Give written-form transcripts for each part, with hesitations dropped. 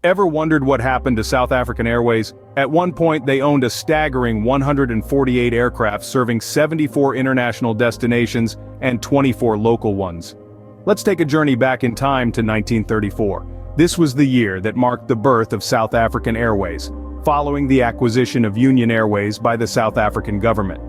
Ever wondered what happened to South African Airways? At one point they owned a staggering 148 aircraft serving 74 international destinations and 24 local ones. Let's take a journey back in time to 1934. This was the year that marked the birth of South African Airways, following the acquisition of Union Airways by the South African government.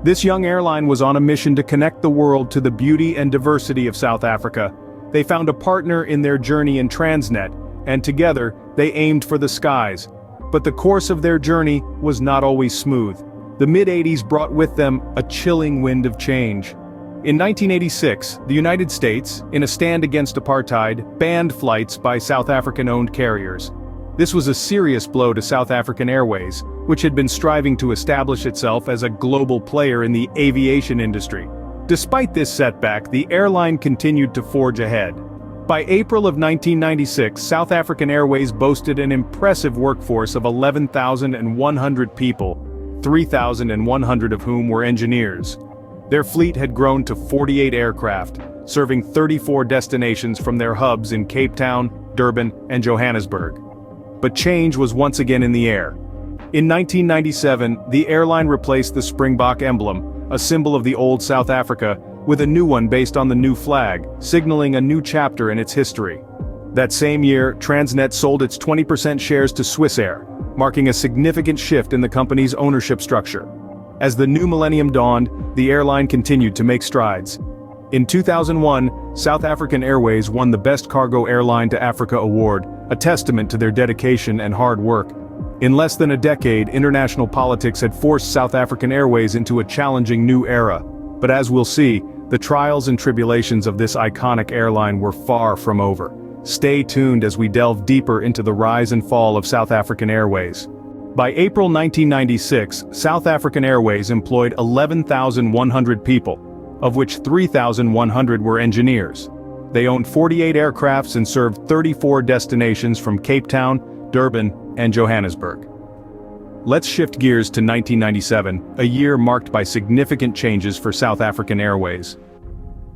This young airline was on a mission to connect the world to the beauty and diversity of South Africa. They found a partner in their journey in Transnet, and together, they aimed for the skies. But the course of their journey was not always smooth. The mid-80s brought with them a chilling wind of change. In 1986, the United States, in a stand against apartheid, banned flights by South African-owned carriers. This was a serious blow to South African Airways, which had been striving to establish itself as a global player in the aviation industry. Despite this setback, the airline continued to forge ahead. By April of 1996, South African Airways boasted an impressive workforce of 11,100 people, 3,100 of whom were engineers. Their fleet had grown to 48 aircraft, serving 34 destinations from their hubs in Cape Town, Durban, and Johannesburg. But change was once again in the air. In 1997, the airline replaced the Springbok emblem, a symbol of the old South Africa, with a new one based on the new flag, signaling a new chapter in its history. That same year, Transnet sold its 20% shares to Swissair, marking a significant shift in the company's ownership structure. As the new millennium dawned, the airline continued to make strides. In 2001, South African Airways won the Best Cargo Airline to Africa award, a testament to their dedication and hard work. In less than a decade, international politics had forced South African Airways into a challenging new era. But as we'll see, the trials and tribulations of this iconic airline were far from over. Stay tuned as we delve deeper into the rise and fall of South African Airways. By April 1996, South African Airways employed 11,100 people, of which 3,100 were engineers. They owned 48 aircrafts and served 34 destinations from Cape Town, Durban, and Johannesburg. Let's shift gears to 1997, a year marked by significant changes for South African Airways.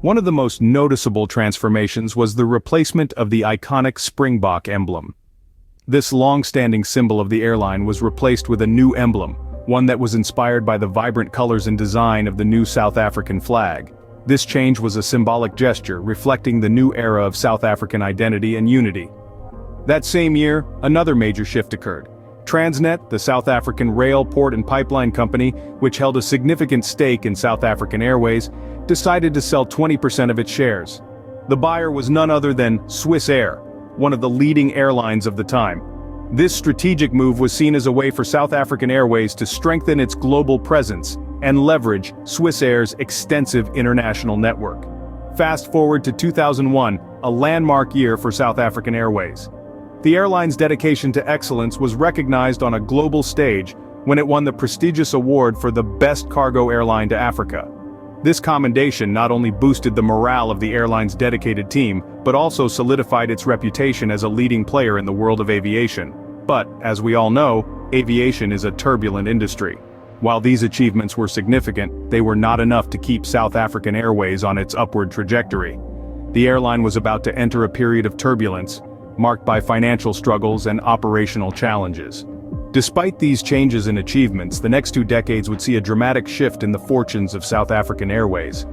One of the most noticeable transformations was the replacement of the iconic Springbok emblem. This long-standing symbol of the airline was replaced with a new emblem, one that was inspired by the vibrant colors and design of the new South African flag. This change was a symbolic gesture reflecting the new era of South African identity and unity. That same year, another major shift occurred. Transnet, the South African rail, port and pipeline company, which held a significant stake in South African Airways, decided to sell 20% of its shares. The buyer was none other than Swissair, one of the leading airlines of the time. This strategic move was seen as a way for South African Airways to strengthen its global presence and leverage Swissair's extensive international network. Fast forward to 2001, a landmark year for South African Airways. The airline's dedication to excellence was recognized on a global stage when it won the prestigious award for the Best Cargo Airline to Africa. This commendation not only boosted the morale of the airline's dedicated team, but also solidified its reputation as a leading player in the world of aviation. But, as we all know, aviation is a turbulent industry. While these achievements were significant, they were not enough to keep South African Airways on its upward trajectory. The airline was about to enter a period of turbulence, marked by financial struggles and operational challenges. Despite these changes and achievements, the next 2 decades would see a dramatic shift in the fortunes of South African Airways.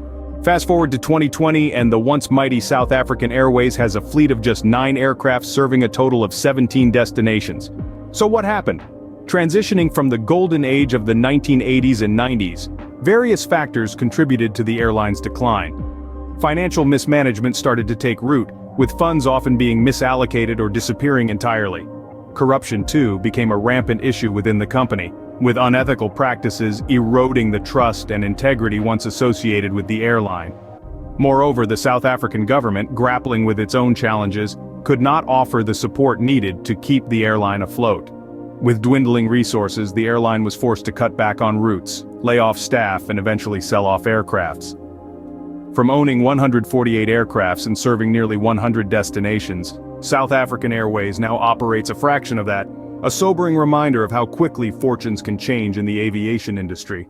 Fast forward to 2020 and the once mighty South African Airways has a fleet of just 9 aircraft serving a total of 17 destinations. So what happened? Transitioning from the golden age of the 1980s and 90s, various factors contributed to the airline's decline. Financial mismanagement started to take root, with funds often being misallocated or disappearing entirely. Corruption, too, became a rampant issue within the company, with unethical practices eroding the trust and integrity once associated with the airline. Moreover, the South African government, grappling with its own challenges, could not offer the support needed to keep the airline afloat. With dwindling resources, the airline was forced to cut back on routes, lay off staff, and eventually sell off aircrafts. From owning 148 aircrafts and serving nearly 100 destinations, South African Airways now operates a fraction of that, a sobering reminder of how quickly fortunes can change in the aviation industry.